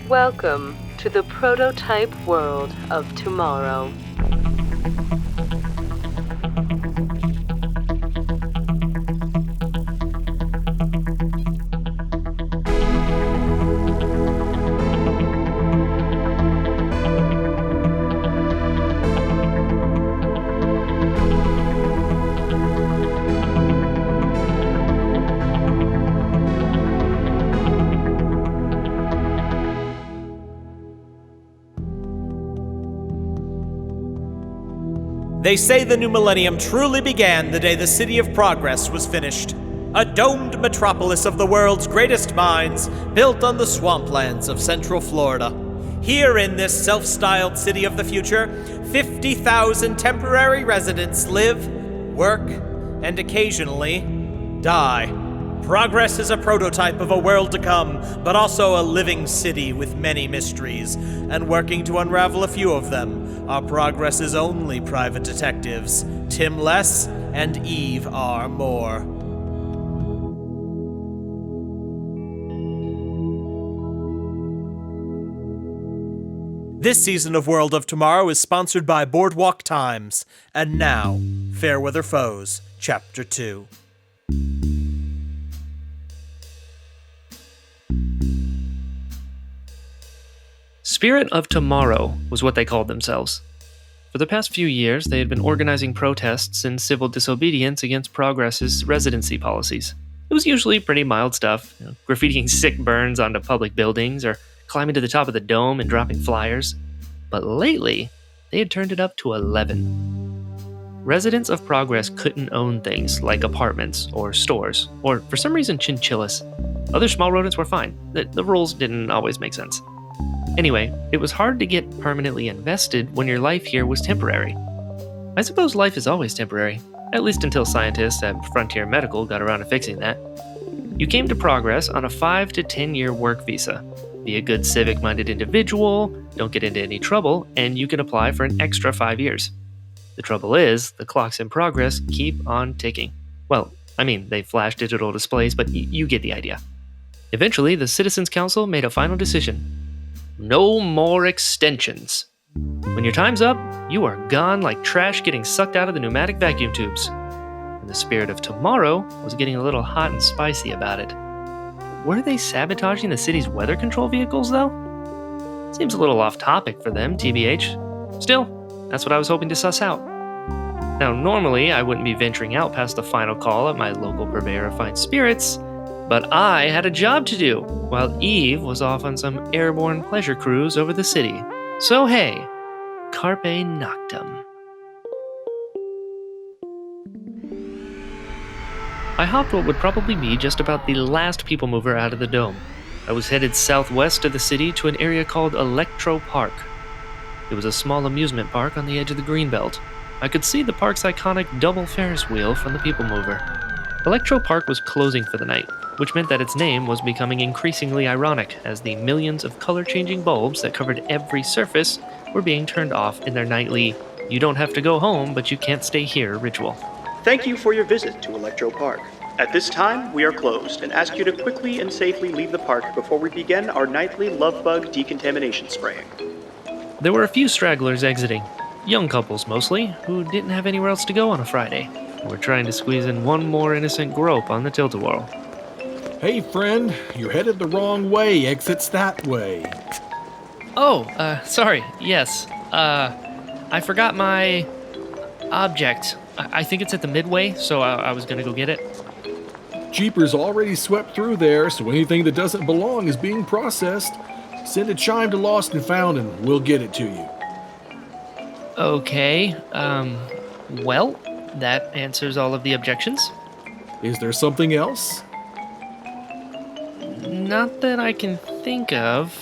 Welcome to the prototype world of tomorrow. They say the new millennium truly began the day the City of Progress was finished. A domed metropolis of the world's greatest minds, built on the swamplands of Central Florida. Here in this self-styled city of the future, 50,000 temporary residents live, work, and occasionally die. Progress is a prototype of a world to come, but also a living city with many mysteries, and working to unravel a few of them are Progress's only private detectives, Tim Less and Eve R. Moore. This season of World of Tomorrow is sponsored by Boardwalk Times, and now, Fairweather Foes, Chapter 2. Spirit of Tomorrow was what they called themselves. For the past few years, they had been organizing protests and civil disobedience against Progress's residency policies. It was usually pretty mild stuff, graffitiing sick burns onto public buildings or climbing to the top of the dome and dropping flyers. But lately, they had turned it up to 11. Residents of Progress couldn't own things like apartments or stores, or for some reason chinchillas. Other small rodents were fine. The rules didn't always make sense. Anyway, it was hard to get permanently invested when your life here was temporary. I suppose life is always temporary, at least until scientists at Frontier Medical got around to fixing that. You came to Progress on a 5 to 10 year work visa. Be a good civic-minded individual, don't get into any trouble, and you can apply for an extra 5 years. The trouble is, the clocks in Progress keep on ticking. Well, they flash digital displays, but you get the idea. Eventually, the Citizens Council made a final decision. No more extensions. When your time's up, you are gone like trash getting sucked out of the pneumatic vacuum tubes. And the Spirit of Tomorrow was getting a little hot and spicy about it. Were they sabotaging the city's weather control vehicles, though? Seems a little off topic for them, TBH. Still, that's what I was hoping to suss out. Now, normally, I wouldn't be venturing out past the final call at my local purveyor of fine spirits, but I had a job to do, while Eve was off on some airborne pleasure cruise over the city. So hey, carpe noctem. I hopped what would probably be just about the last people mover out of the dome. I was headed southwest of the city to an area called Electro Park. It was a small amusement park on the edge of the Greenbelt. I could see the park's iconic double Ferris wheel from the people mover. Electro Park was closing for the night, which meant that its name was becoming increasingly ironic as the millions of color-changing bulbs that covered every surface were being turned off in their nightly, you don't have to go home, but you can't stay here ritual. Thank you for your visit to Electro Park. At this time, we are closed and ask you to quickly and safely leave the park before we begin our nightly love bug decontamination spraying. There were a few stragglers exiting, young couples mostly, who didn't have anywhere else to go on a Friday. We're trying to squeeze in one more innocent grope on the tilt-a-whirl. Hey, friend, you're headed the wrong way. Exits that way. Oh, sorry. Yes. I forgot my object. I think it's at the midway, so I was gonna go get it. Jeepers already swept through there, so anything that doesn't belong is being processed. Send a chime to Lost and Found, and we'll get it to you. Okay, well, that answers all of the objections. Is there something else? Not that I can think of.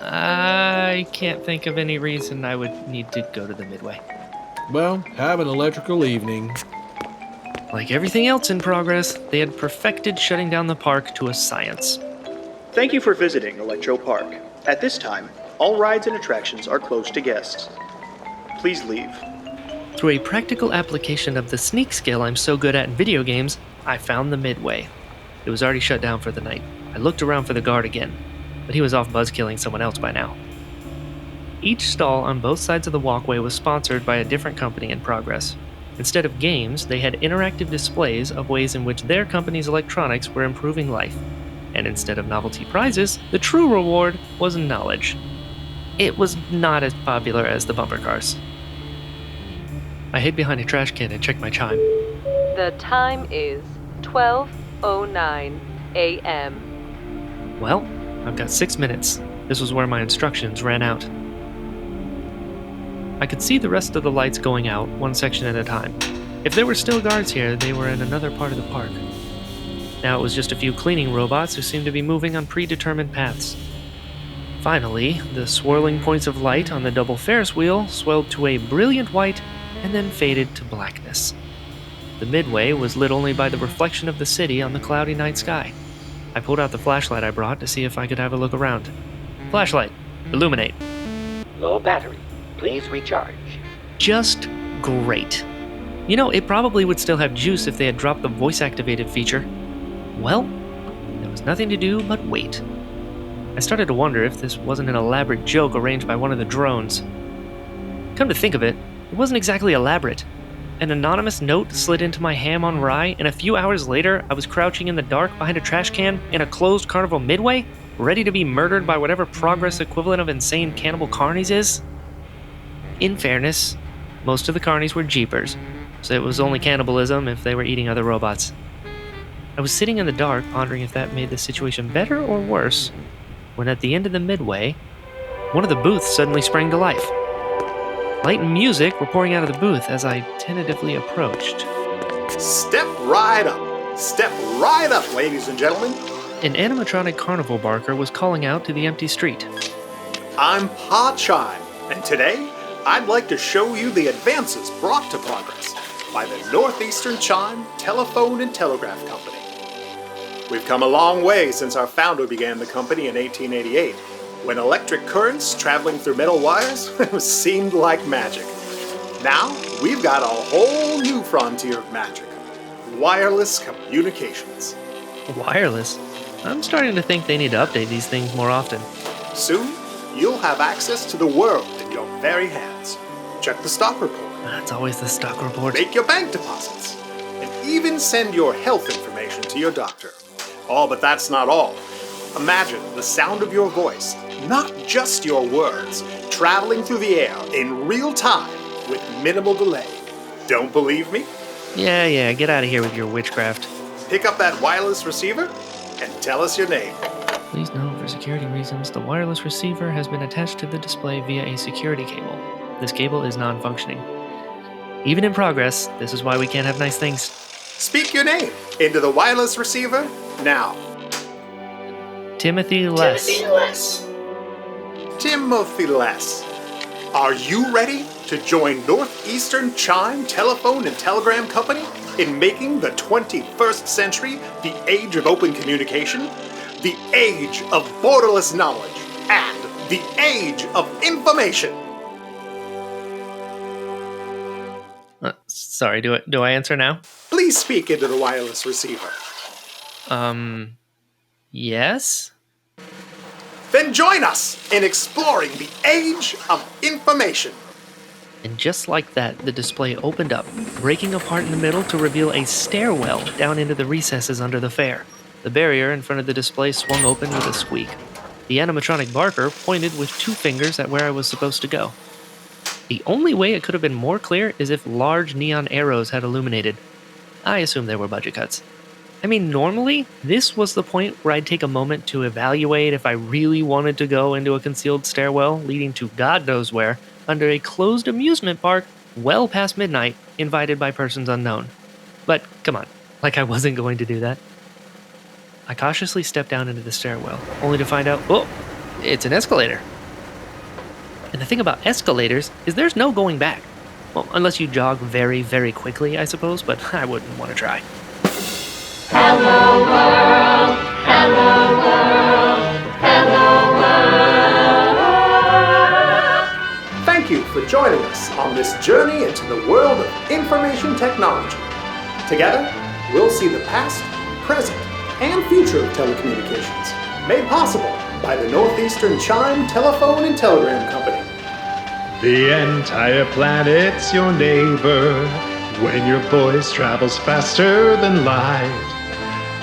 I can't think of any reason I would need to go to the Midway. Well, have an electrical evening. Like everything else in Progress, they had perfected shutting down the park to a science. Thank you for visiting Electro Park. At this time, all rides and attractions are closed to guests. Please leave. Through a practical application of the sneak skill I'm so good at in video games, I found the Midway. It was already shut down for the night. I looked around for the guard again. but he was off buzzkilling someone else by now. Each stall on both sides of the walkway was sponsored by a different company in progress. Instead of games, they had interactive displays of ways in which their company's electronics were improving life. And instead of novelty prizes, the true reward was knowledge. It was not as popular as the bumper cars. I hid behind a trash can and checked my chime. The time is 12:09 a.m. Well, I've got 6 minutes. This was where my instructions ran out. I could see the rest of the lights going out, one section at a time. If there were still guards here, they were in another part of the park. Now it was just a few cleaning robots who seemed to be moving on predetermined paths. Finally, the swirling points of light on the double Ferris wheel swelled to a brilliant white and then faded to blackness. The midway was lit only by the reflection of the city on the cloudy night sky. I pulled out the flashlight I brought to see if I could have a look around. Flashlight, illuminate. Low battery. Please recharge. Just great. You know, it probably would still have juice if they had dropped the voice-activated feature. Well, there was nothing to do but wait. I started to wonder if this wasn't an elaborate joke arranged by one of the drones. Come to think of it, it wasn't exactly elaborate. An anonymous note slid into my ham on rye, and a few hours later, I was crouching in the dark behind a trash can in a closed carnival midway, ready to be murdered by whatever progress equivalent of insane cannibal carnies is. In fairness, most of the carnies were jeepers, so it was only cannibalism if they were eating other robots. I was sitting in the dark, pondering if that made the situation better or worse, when at the end of the midway, one of the booths suddenly sprang to life. Light and music were pouring out of the booth as I tentatively approached. Step right up. Step right up, ladies and gentlemen. An animatronic carnival barker was calling out to the empty street. I'm Pa Chime, and today, I'd like to show you the advances brought to progress by the Northeastern Chime Telephone and Telegraph Company. We've come a long way since our founder began the company in 1888, when electric currents traveling through metal wires seemed like magic. Now, we've got a whole new frontier of magic: wireless communications. Wireless? I'm starting to think they need to update these things more often. Soon, you'll have access to the world in your very hands. Check the stock report. That's always the stock report. Make your bank deposits. And even send your health information to your doctor. Oh, but that's not all. Imagine the sound of your voice, not just your words, traveling through the air in real time with minimal delay. Don't believe me? Yeah, get out of here with your witchcraft. Pick up that wireless receiver and tell us your name. Please note, for security reasons, the wireless receiver has been attached to the display via a security cable. This cable is non-functioning. Even in progress, this is why we can't have nice things. Speak your name into the wireless receiver now. Timothy Less. Timothy Less. Are you ready to join Northeastern Chime Telephone and Telegram Company in making the 21st century the age of open communication, the age of borderless knowledge, and the age of information? Sorry, do I answer now? Please speak into the wireless receiver. Yes? Then join us in exploring the age of information. And just like that, the display opened up, breaking apart in the middle to reveal a stairwell down into the recesses under the fair. The barrier in front of the display swung open with a squeak. The animatronic barker pointed with 2 fingers at where I was supposed to go. The only way it could have been more clear is if large neon arrows had illuminated. I assume there were budget cuts. I mean, normally, this was the point where I'd take a moment to evaluate if I really wanted to go into a concealed stairwell leading to God knows where, under a closed amusement park, well past midnight, invited by persons unknown. But, come on, like I wasn't going to do that. I cautiously stepped down into the stairwell, only to find out, oh, it's an escalator. And the thing about escalators is there's no going back. Well, unless you jog very, very quickly, I suppose, but I wouldn't want to try. Hello world, hello world, hello world. Thank you for joining us on this journey into the world of information technology. Together, we'll see the past, present, and future of telecommunications, made possible by the Northeastern Chime Telephone and Telegram Company. The entire planet's your neighbor when your voice travels faster than light.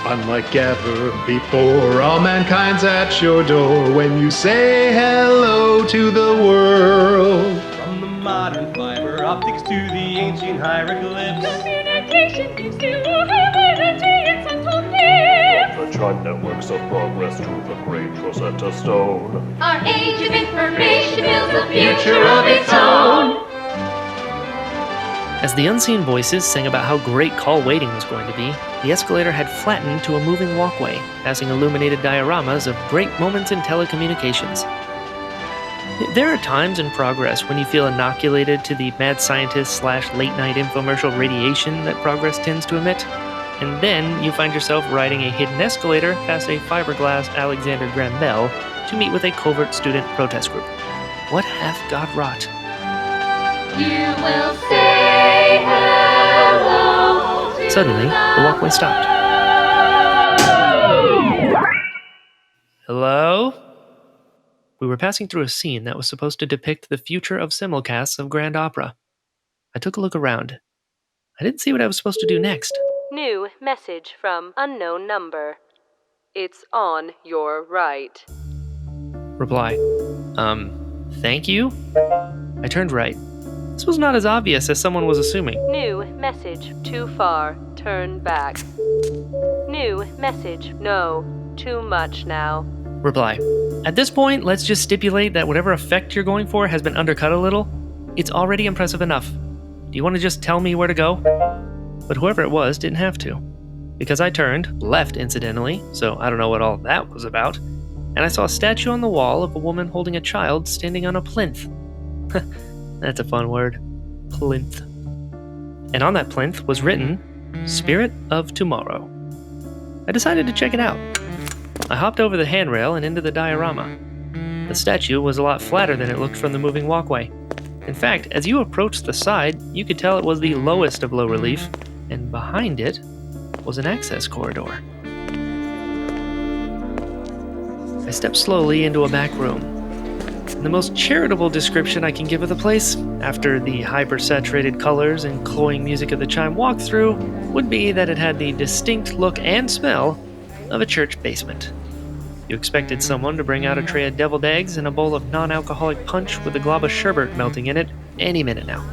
Unlike ever before, all mankind's at your door when you say hello to the world. From the modern fiber optics to the ancient hieroglyphs, Communication gives you hybridity in subtle gifts. From the Chime networks of progress to the great Rosetta Stone. Our age of information builds a future of its own. As the unseen voices sang about how great call waiting was going to be, the escalator had flattened to a moving walkway, passing illuminated dioramas of great moments in telecommunications. There are times in Progress when you feel inoculated to the mad scientist / late-night infomercial radiation that Progress tends to emit, and then you find yourself riding a hidden escalator past a fiberglass Alexander Graham Bell to meet with a covert student protest group. What hath God wrought? You will say hello to Suddenly, the walkway stopped. Hello? We were passing through a scene that was supposed to depict the future of simulcasts of Grand Opera. I took a look around. I didn't see what I was supposed to do next. New message from unknown number. It's on your right. Reply. Thank you? I turned right. This was not as obvious as someone was assuming. New message. Too far. Turn back. New message. No. Too much now. Reply. At this point, let's just stipulate that whatever effect you're going for has been undercut a little. It's already impressive enough. Do you want to just tell me where to go? But whoever it was didn't have to. Because I turned, left incidentally, so I don't know what all that was about, and I saw a statue on the wall of a woman holding a child standing on a plinth. That's a fun word. Plinth. And on that plinth was written, Spirit of Tomorrow. I decided to check it out. I hopped over the handrail and into the diorama. The statue was a lot flatter than it looked from the moving walkway. In fact, as you approached the side, you could tell it was the lowest of low relief, and behind it was an access corridor. I stepped slowly into a back room. The most charitable description I can give of the place, after the hyper-saturated colors and cloying music of the Chime walkthrough, would be that it had the distinct look and smell of a church basement. You expected someone to bring out a tray of deviled eggs and a bowl of non-alcoholic punch with a glob of sherbet melting in it any minute now.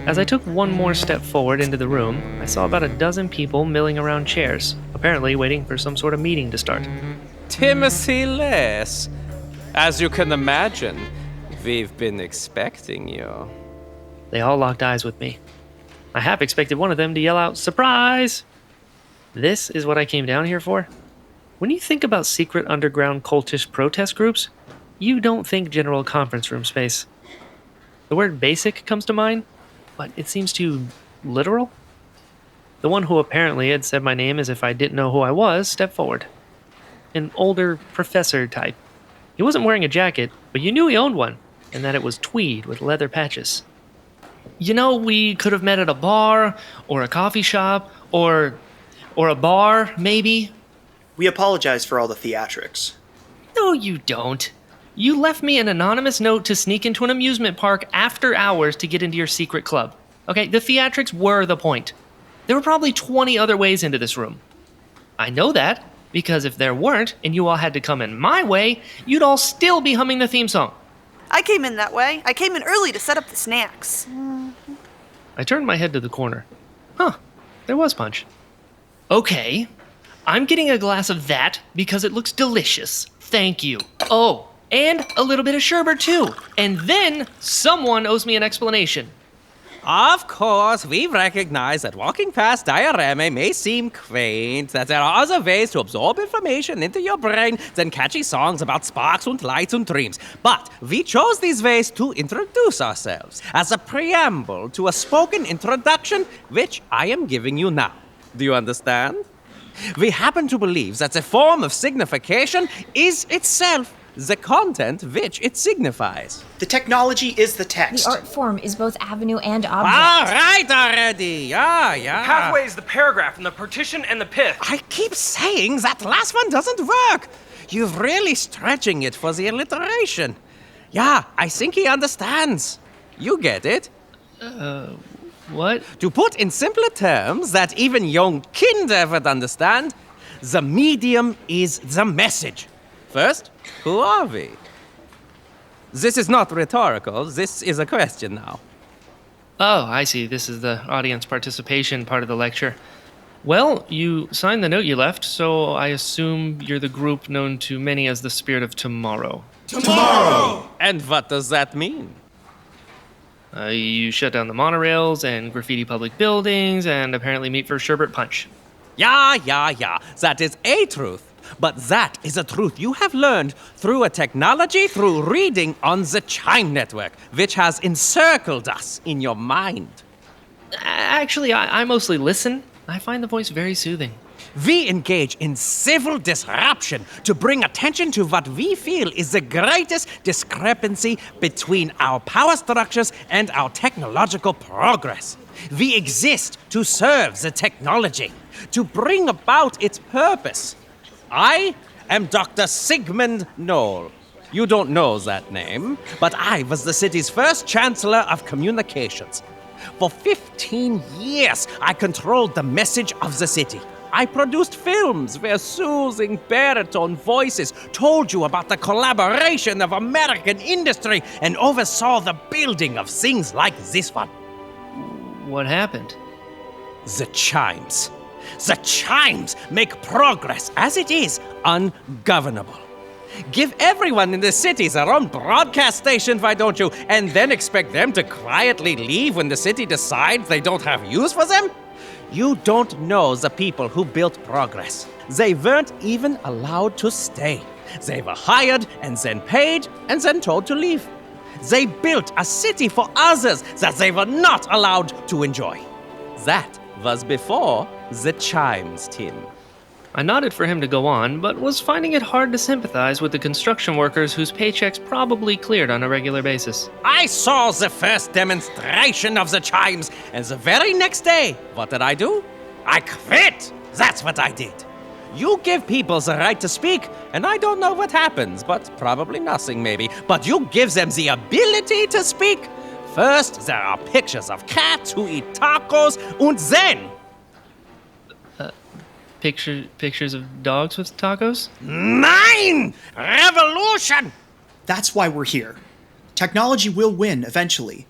As I took one more step forward into the room, I saw about a dozen people milling around chairs, apparently waiting for some sort of meeting to start. Timothy Less. As you can imagine, we've been expecting you. They all locked eyes with me. I half expected one of them to yell out, "Surprise!" This is what I came down here for? When you think about secret underground cultist protest groups, you don't think general conference room space. The word basic comes to mind, but it seems too literal. The one who apparently had said my name as if I didn't know who I was stepped forward. An older professor type. He wasn't wearing a jacket, but you knew he owned one, and that it was tweed with leather patches. You know, we could have met at a bar, or a coffee shop, or a bar, maybe. We apologize for all the theatrics. No, you don't. You left me an anonymous note to sneak into an amusement park after hours to get into your secret club. Okay, the theatrics were the point. There were probably 20 other ways into this room. I know that, because if there weren't, and you all had to come in my way, you'd all still be humming the theme song. I came in that way. I came in early to set up the snacks. I turned my head to the corner. Huh, there was punch. Okay, I'm getting a glass of that because it looks delicious. Thank you. Oh, and a little bit of sherbet too. And then someone owes me an explanation. Of course, we recognize that walking past diorama may seem quaint, that there are other ways to absorb information into your brain than catchy songs about sparks and lights and dreams. But we chose these ways to introduce ourselves as a preamble to a spoken introduction, which I am giving you now. Do you understand? We happen to believe that the form of signification is itself the content which it signifies. The technology is the text. The art form is both avenue and object. All right already. Yeah. The pathway is the paragraph and the partition and the pith. I keep saying that last one doesn't work. You're really stretching it for the alliteration. Yeah, I think he understands. You get it? What? To put in simpler terms that even young kinder would understand, the medium is the message. First, who are we? This is not rhetorical. This is a question now. Oh, I see. This is the audience participation part of the lecture. Well, you signed the note you left, so I assume you're the group known to many as the Spirit of Tomorrow. Tomorrow! And what does that mean? You shut down the monorails and graffiti public buildings and apparently meet for sherbet punch. Yeah. That is a truth. But that is a truth you have learned through a technology, through reading on the Chime network, which has encircled us in your mind. Actually, I mostly listen. I find the voice very soothing. We engage in civil disruption to bring attention to what we feel is the greatest discrepancy between our power structures and our technological progress. We exist to serve the technology, to bring about its purpose. I am Dr. Sigmund Knoll. You don't know that name, but I was the city's first Chancellor of Communications. For 15 years, I controlled the message of the city. I produced films where soothing baritone voices told you about the collaboration of American industry and oversaw the building of things like this one. What happened? The chimes. The chimes make progress, as it is, ungovernable. Give everyone in the city their own broadcast station, why don't you? And then expect them to quietly leave when the city decides they don't have use for them? You don't know the people who built progress. They weren't even allowed to stay. They were hired and then paid and then told to leave. They built a city for others that they were not allowed to enjoy. That was before the chimes, Tim. I nodded for him to go on, but was finding it hard to sympathize with the construction workers whose paychecks probably cleared on a regular basis. I saw the first demonstration of the chimes, and the very next day, what did I do? I quit! That's what I did. You give people the right to speak, and I don't know what happens, but probably nothing maybe. But you give them the ability to speak. First, there are pictures of cats who eat tacos, and then... Pictures of dogs with tacos? Nine! Revolution! That's why we're here. Technology will win eventually,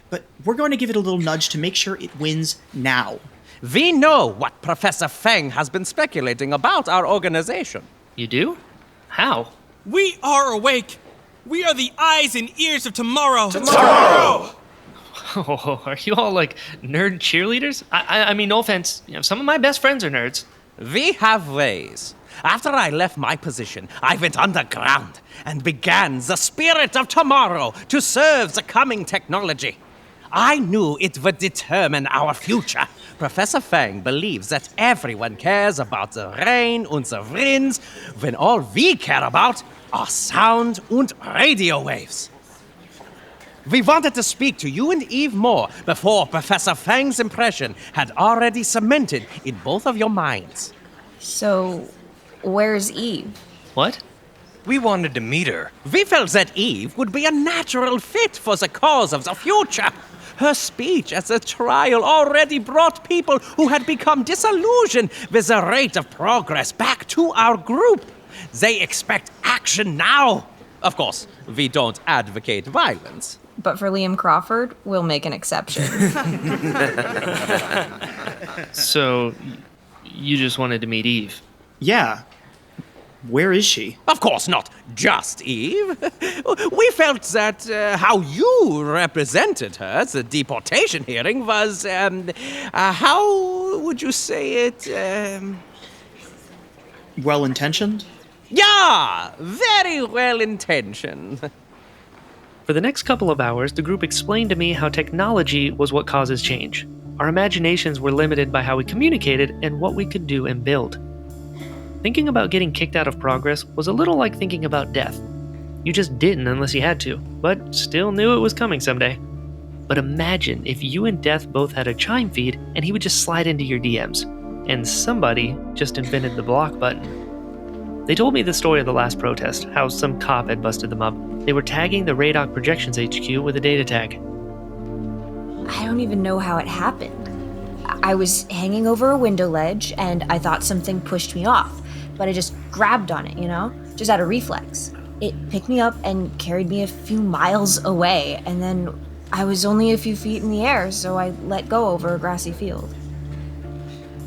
but we're going to give it a little nudge to make sure it wins now. We know what Professor Feng has been speculating about our organization. You do? How? We are awake. We are the eyes and ears of tomorrow. Tomorrow! Oh, are you all like nerd cheerleaders? I mean, no offense. Some of my best friends are nerds. We have ways. After I left my position, I went underground and began the Spirit of Tomorrow to serve the coming technology. I knew it would determine our future. Professor Feng believes that everyone cares about the rain and the winds, when all we care about are sound and radio waves. We wanted to speak to you and Eve more before Professor Feng's impression had already cemented in both of your minds. So, where's Eve? What? We wanted to meet her. We felt that Eve would be a natural fit for the cause of the future. Her speech at the trial already brought people who had become disillusioned with the rate of progress back to our group. They expect action now. Of course, we don't advocate violence. But for Liam Crawford, we'll make an exception. So, you just wanted to meet Eve? Yeah. Where is she? Of course not just Eve. We felt that how you represented her at the deportation hearing was, how would you say it? Well-intentioned? Yeah, very well-intentioned. For the next couple of hours, the group explained to me how technology was what causes change. Our imaginations were limited by how we communicated and what we could do and build. Thinking about getting kicked out of progress was a little like thinking about death. You just didn't unless you had to, but still knew it was coming someday. But imagine if you and Death both had a Chime feed and he would just slide into your DMs, and somebody just invented the block button. They told me the story of the last protest, how some cop had busted them up. They were tagging the Radok Projections HQ with a data tag. I don't even know how it happened. I was hanging over a window ledge, and I thought something pushed me off, but I just grabbed on it, just out of reflex. It picked me up and carried me a few miles away, and then I was only a few feet in the air, so I let go over a grassy field.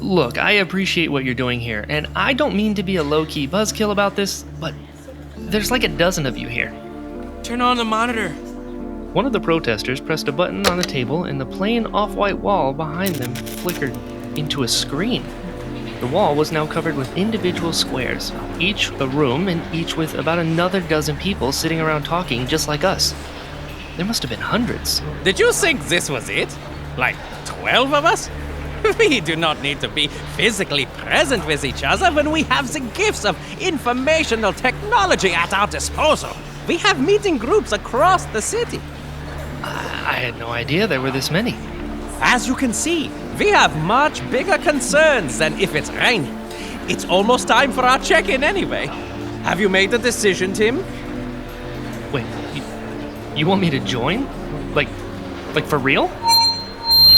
Look, I appreciate what you're doing here, and I don't mean to be a low-key buzzkill about this, but there's like a dozen of you here. Turn on the monitor. One of the protesters pressed a button on the table, and the plain off-white wall behind them flickered into a screen. The wall was now covered with individual squares, each a room and each with about another dozen people sitting around talking just like us. There must have been hundreds. Did you think this was it? Like 12 of us? We do not need to be physically present with each other when we have the gifts of informational technology at our disposal. We have meeting groups across the city. I had no idea there were this many. As you can see, we have much bigger concerns than if it's raining. It's almost time for our check-in anyway. Have you made the decision, Tim? Wait, you want me to join? Like for real?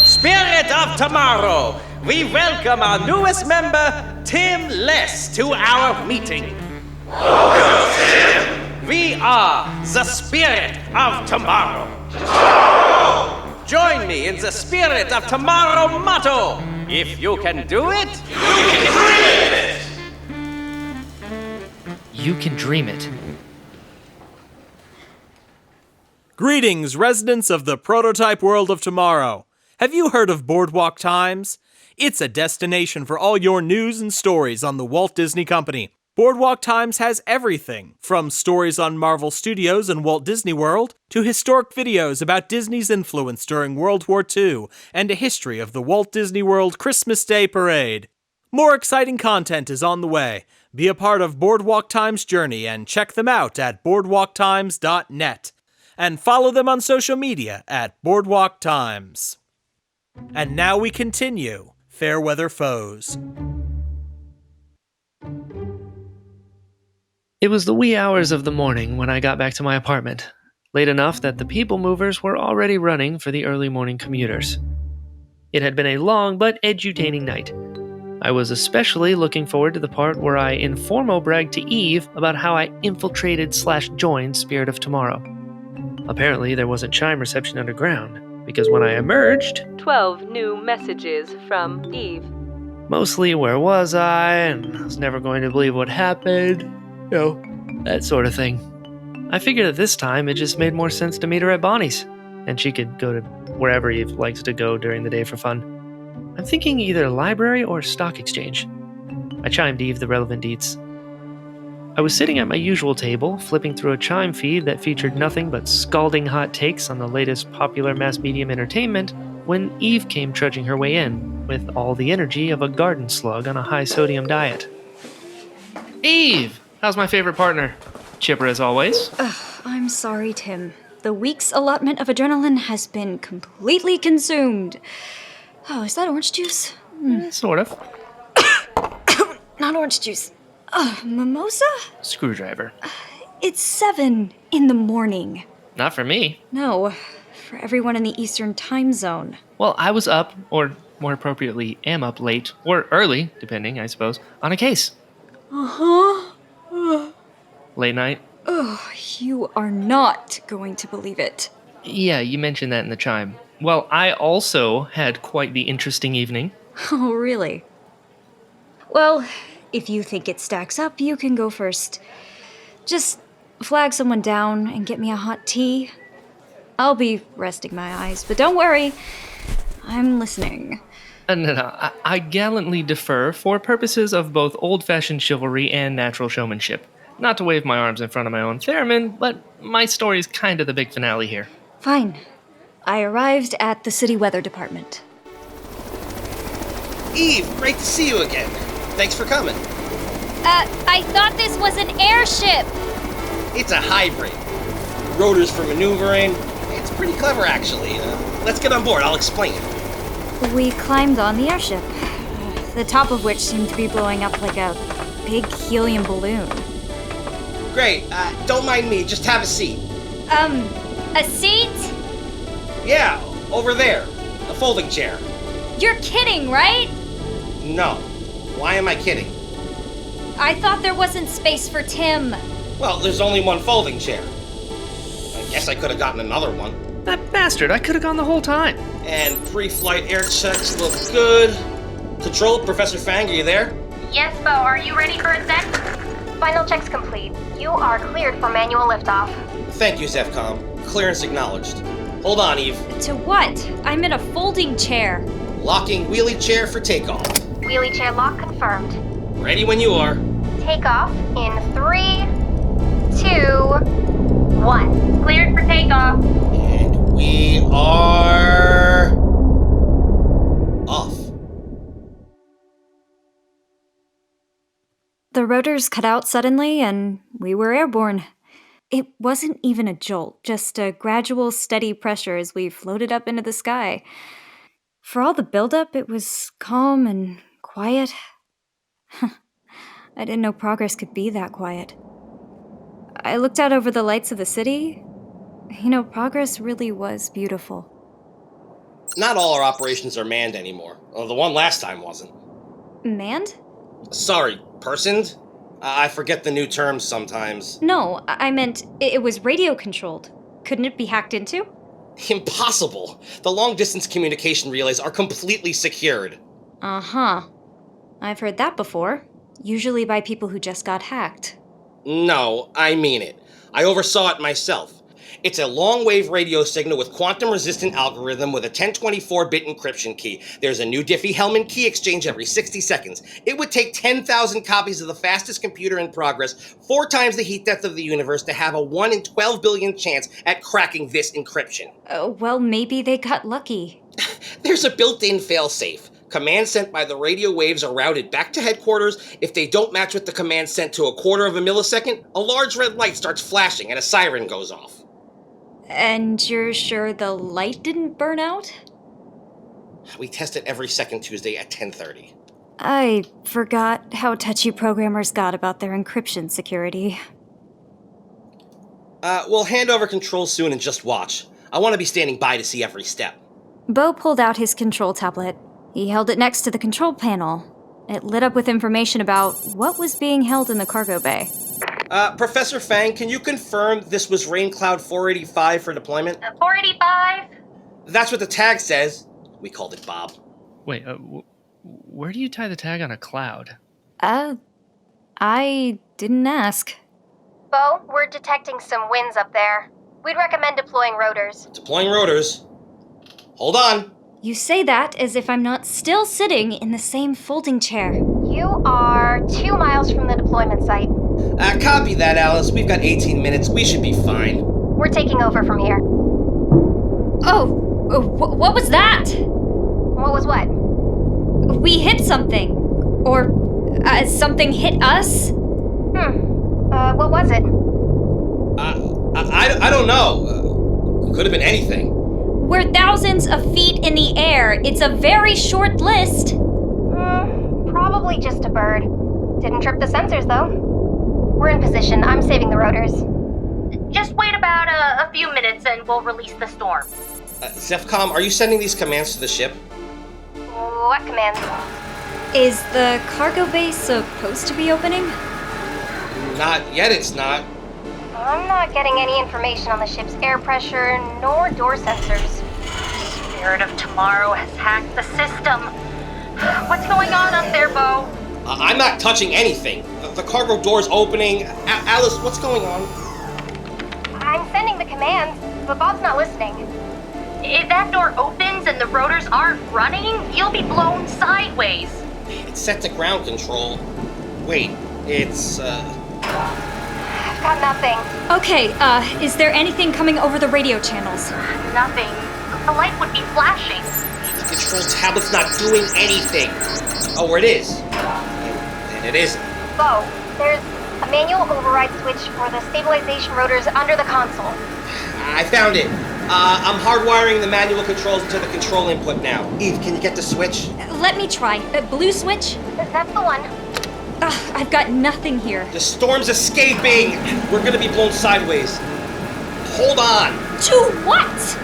Spirit of Tomorrow, we welcome our newest member, Tim Less, to our meeting. Welcome, Tim. We are the Spirit of Tomorrow. Join me in the Spirit of Tomorrow motto. If you can do it, you can dream it. You can dream it. Greetings, residents of the prototype world of tomorrow. Have you heard of Boardwalk Times? It's a destination for all your news and stories on the Walt Disney Company. Boardwalk Times has everything, from stories on Marvel Studios and Walt Disney World, to historic videos about Disney's influence during World War II, and a history of the Walt Disney World Christmas Day Parade. More exciting content is on the way. Be a part of Boardwalk Times' journey and check them out at boardwalktimes.net. And follow them on social media at Boardwalk Times. And now we continue, Fairweather Foes. It was the wee hours of the morning when I got back to my apartment, late enough that the people movers were already running for the early morning commuters. It had been a long but edutaining night. I was especially looking forward to the part where I informo bragged to Eve about how I infiltrated/joined Spirit of Tomorrow. Apparently there wasn't chime reception underground, because when I emerged... 12 new messages from Eve. Mostly where was I, and I was never going to believe what happened. That sort of thing. I figured at this time it just made more sense to meet her at Bonnie's, and she could go to wherever Eve likes to go during the day for fun. I'm thinking either library or stock exchange. I chimed Eve the relevant deets. I was sitting at my usual table, flipping through a Chime feed that featured nothing but scalding hot takes on the latest popular mass medium entertainment, when Eve came trudging her way in, with all the energy of a garden slug on a high-sodium diet. Eve! How's my favorite partner? Chipper as always. I'm sorry, Tim. The week's allotment of adrenaline has been completely consumed. Oh, is that orange juice? Sort of. Not orange juice. Mimosa? Screwdriver. It's 7 in the morning. Not for me. No, for everyone in the Eastern time zone. Well, I was up, or more appropriately, am up late, or early, depending, I suppose, on a case. Late night? Oh, you are not going to believe it. Yeah, you mentioned that in the Chime. Well, I also had quite the interesting evening. Oh, really? Well, if you think it stacks up, you can go first. Just flag someone down and get me a hot tea. I'll be resting my eyes, but don't worry. I'm listening. No, I gallantly defer for purposes of both old-fashioned chivalry and natural showmanship. Not to wave my arms in front of my own theremin, but my story's kind of the big finale here. Fine. I arrived at the city weather department. Eve, great to see you again. Thanks for coming. I thought this was an airship. It's a hybrid. Rotors for maneuvering. It's pretty clever, actually. Let's get on board. I'll explain. We climbed on the airship, the top of which seemed to be blowing up like a big helium balloon. Great. Don't mind me. Just have a seat. A seat? Yeah, over there. A folding chair. You're kidding, right? No. Why am I kidding? I thought there wasn't space for Tim. Well, there's only one folding chair. I guess I could have gotten another one. That bastard, I could have gone the whole time. And pre-flight air checks look good. Control, Professor Feng, are you there? Yes, Beau, are you ready for ascent? Final checks complete. You are cleared for manual liftoff. Thank you, Zephcom. Clearance acknowledged. Hold on, Eve. To what? I'm in a folding chair. Locking wheelie chair for takeoff. Wheelie chair lock confirmed. Ready when you are. Takeoff in 3, 2, 1. Cleared for takeoff. And we are... off. The rotors cut out suddenly, and we were airborne. It wasn't even a jolt, just a gradual, steady pressure as we floated up into the sky. For all the buildup, it was calm and quiet. I didn't know progress could be that quiet. I looked out over the lights of the city. You know, progress really was beautiful. Not all our operations are manned anymore. Well, the one last time wasn't. Manned? Sorry, personed? I forget the new terms sometimes. No, I meant it was radio-controlled. Couldn't it be hacked into? Impossible! The long-distance communication relays are completely secured. Uh-huh. I've heard that before. Usually by people who just got hacked. No, I mean it. I oversaw it myself. It's a long-wave radio signal with quantum-resistant algorithm with a 1024-bit encryption key. There's a new Diffie-Hellman key exchange every 60 seconds. It would take 10,000 copies of the fastest computer in progress, 4 times the heat depth of the universe, to have a 1 in 12 billion chance at cracking this encryption. Well, maybe they got lucky. There's a built-in failsafe. Commands sent by the radio waves are routed back to headquarters. If they don't match with the command sent to a quarter of a millisecond, a large red light starts flashing and a siren goes off. And you're sure the light didn't burn out? We test it every second Tuesday at 10:30. I forgot how touchy programmers got about their encryption security. We'll hand over control soon and just watch. I want to be standing by to see every step. Beau pulled out his control tablet. He held it next to the control panel. It lit up with information about what was being held in the cargo bay. Professor Feng, can you confirm this was Rain Cloud 485 for deployment? 485? That's what the tag says. We called it Bob. Wait, where do you tie the tag on a cloud? I didn't ask. Beau, we're detecting some winds up there. We'd recommend deploying rotors. Deploying rotors? Hold on. You say that as if I'm not still sitting in the same folding chair. You are 2 miles from the deployment site. Copy that, Alice. We've got 18 minutes. We should be fine. We're taking over from here. What was that? What was what? We hit something. Or something hit us? What was it? I don't know. Could have been anything. We're thousands of feet in the air. It's a very short list. Probably just a bird. Didn't trip the sensors, though. We're in position. I'm saving the rotors. Just wait about a few minutes and we'll release the storm. Zephcom, are you sending these commands to the ship? What commands? Is the cargo bay supposed to be opening? Not yet, it's not. I'm not getting any information on the ship's air pressure nor door sensors. Spirit of Tomorrow has hacked the system. What's going on up there, Beau? I'm not touching anything. The cargo door's opening. Alice, what's going on? I'm sending the commands, but Bob's not listening. If that door opens and the rotors aren't running, you'll be blown sideways. It's set to ground control. Wait, it's, I've got nothing. Okay, is there anything coming over the radio channels? Nothing. The light would be flashing. The control tablet's not doing anything. Oh, it is. And it isn't. Beau, there's a manual override switch for the stabilization rotors under the console. I found it. I'm hardwiring the manual controls into the control input now. Eve, can you get the switch? Let me try. Blue switch? That's the one. I've got nothing here. The storm's escaping! We're gonna be blown sideways. Hold on! To what?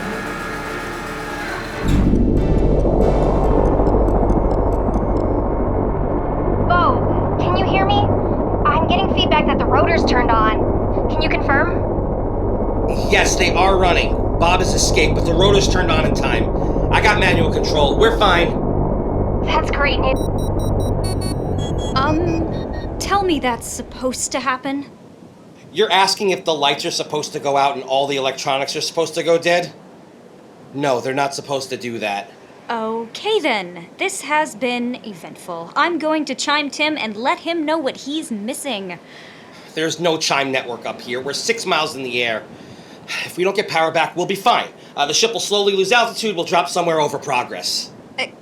Beau, can you hear me? I'm getting feedback that the rotor's turned on. Can you confirm? Yes, they are running. Bob has escaped, but the rotor's turned on in time. I got manual control. We're fine. That's great news. Tell me that's supposed to happen? You're asking if the lights are supposed to go out and all the electronics are supposed to go dead? No, they're not supposed to do that. Okay then. This has been eventful. I'm going to chime Tim and let him know what he's missing. There's no Chime network up here. We're 6 miles in the air. If we don't get power back, we'll be fine. The ship will slowly lose altitude. We'll drop somewhere over Progress.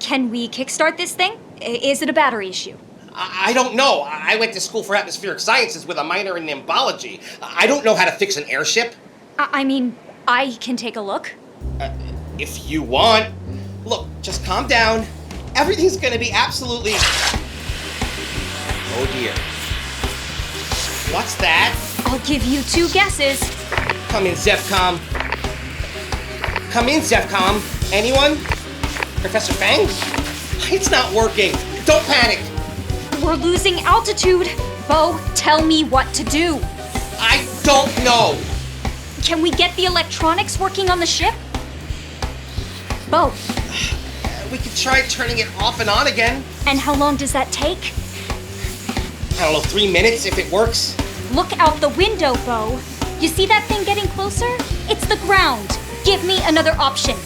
Can we kickstart this thing? Is it a battery issue? I don't know. I went to school for atmospheric sciences with a minor in nymphology. I don't know how to fix an airship. I mean, I can take a look. If you want. Look, just calm down. Everything's gonna be absolutely... Oh dear. What's that? I'll give you 2 guesses. Come in, Zephcom. Come in, Zephcom. Anyone? Professor Feng? It's not working. Don't panic. We're losing altitude. Beau, tell me what to do. I don't know. Can we get the electronics working on the ship? Beau. We could try turning it off and on again. And how long does that take? I don't know, 3 minutes if it works. Look out the window, Beau. You see that thing getting closer? It's the ground. Give me another option.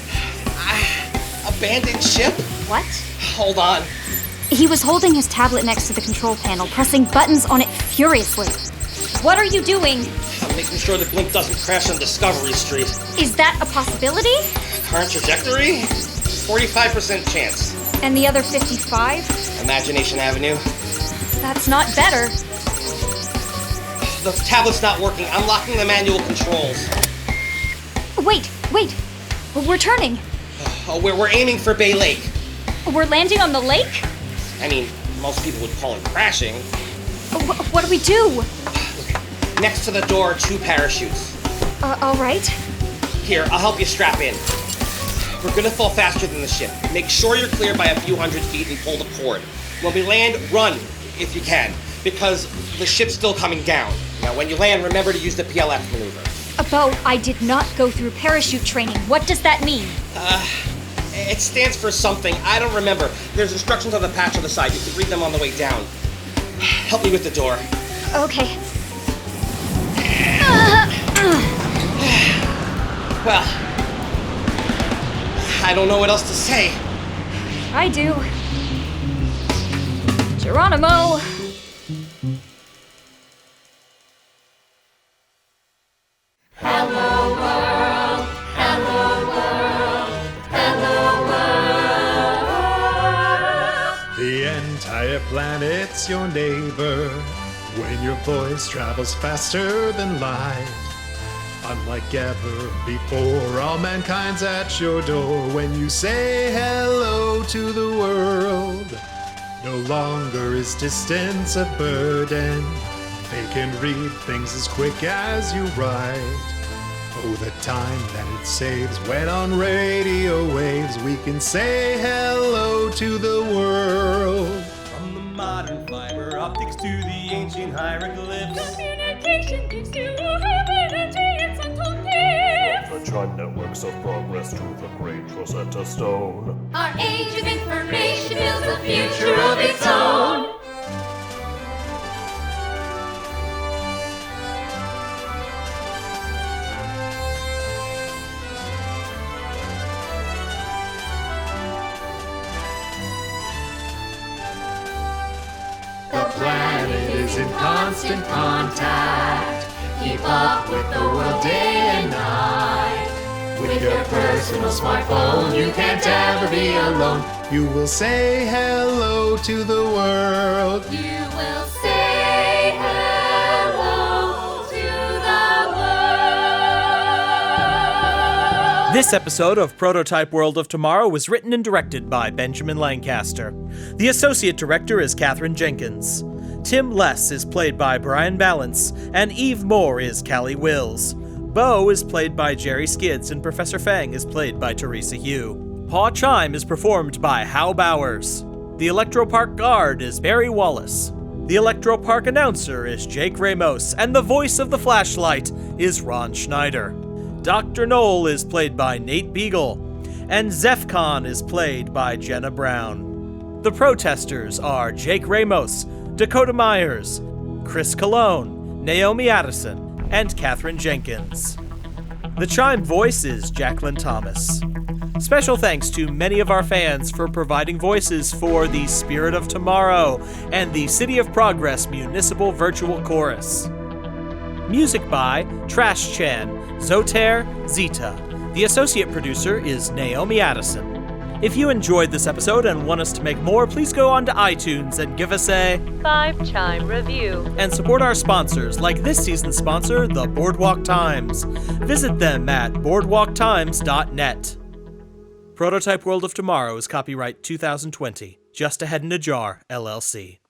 Abandoned ship? What? Hold on. He was holding his tablet next to the control panel, pressing buttons on it furiously. What are you doing? I'm making sure the blimp doesn't crash on Discovery Street. Is that a possibility? Current trajectory? 45% chance. And the other 55? Imagination Avenue. That's not better. The tablet's not working. I'm locking the manual controls. Wait. We're turning. Oh, we're aiming for Bay Lake. We're landing on the lake? I mean, most people would call it crashing. What do we do? Next to the door are 2 parachutes. All right. Here, I'll help you strap in. We're gonna fall faster than the ship. Make sure you're clear by a few hundred feet and pull the cord. When we land, run, if you can, because the ship's still coming down. Now, when you land, remember to use the PLF maneuver. Beau, I did not go through parachute training. What does that mean? It stands for something. I don't remember. There's instructions on the patch on the side. You can read them on the way down. Help me with the door. Okay. Well, I don't know what else to say. I do. Geronimo! Hello world, hello world, hello world. The entire planet's your neighbor when your voice travels faster than light. Unlike ever before, all mankind's at your door when you say hello to the world. No longer is distance a burden. They can read things as quick as you write. Oh, the time that it saves when on radio waves we can say hello to the world. From the modern fiber optics to the ancient hieroglyphs. Communication gives you ability, it's untold gifts. The Chime networks of progress to the great Rosetta Stone. Our age of information builds a future of its own. The planet is in constant contact. Keep up with the world day and night. With your personal smartphone, you can't ever be alone. You will say hello to the world. You will say hello to the world. This episode of Prototype World of Tomorrow was written and directed by Benjamin Lancaster. The associate director is Kathryn Jenkins. Tim Less is played by Brian Ballance, and Eve Moore is Callie Wills. Beau is played by Jerry Skids, and Professor Feng is played by Teresa Hugh. Paw Chime is performed by How Bowers. The Electro Park Guard is Barry Wallace. The Electro Park announcer is Jake Ramos, and the voice of the flashlight is Ron Schneider. Dr. Knoll is played by Nate Begle, and Zephcom is played by Jenna Browne. The Protestors are Jake Ramos, Dakota Myers, Chris Cologne, Naomi Addison, and Kathryn Jenkins. The Chime voice is Jaclyn Thomas. Special thanks to many of our fans for providing voices for the Spirit of Tomorrow and the City of Progress Municipal Virtual Chorus. Music by Trash Chan, Zotair, Zeta. The associate producer is Naomi Addison. If you enjoyed this episode and want us to make more, please go on to iTunes and give us a 5-Chime review. And support our sponsors, like this season's sponsor, the Boardwalk Times. Visit them at boardwalktimes.net. Prototype World of Tomorrow is copyright 2020. Just Ahead in a Jar, LLC.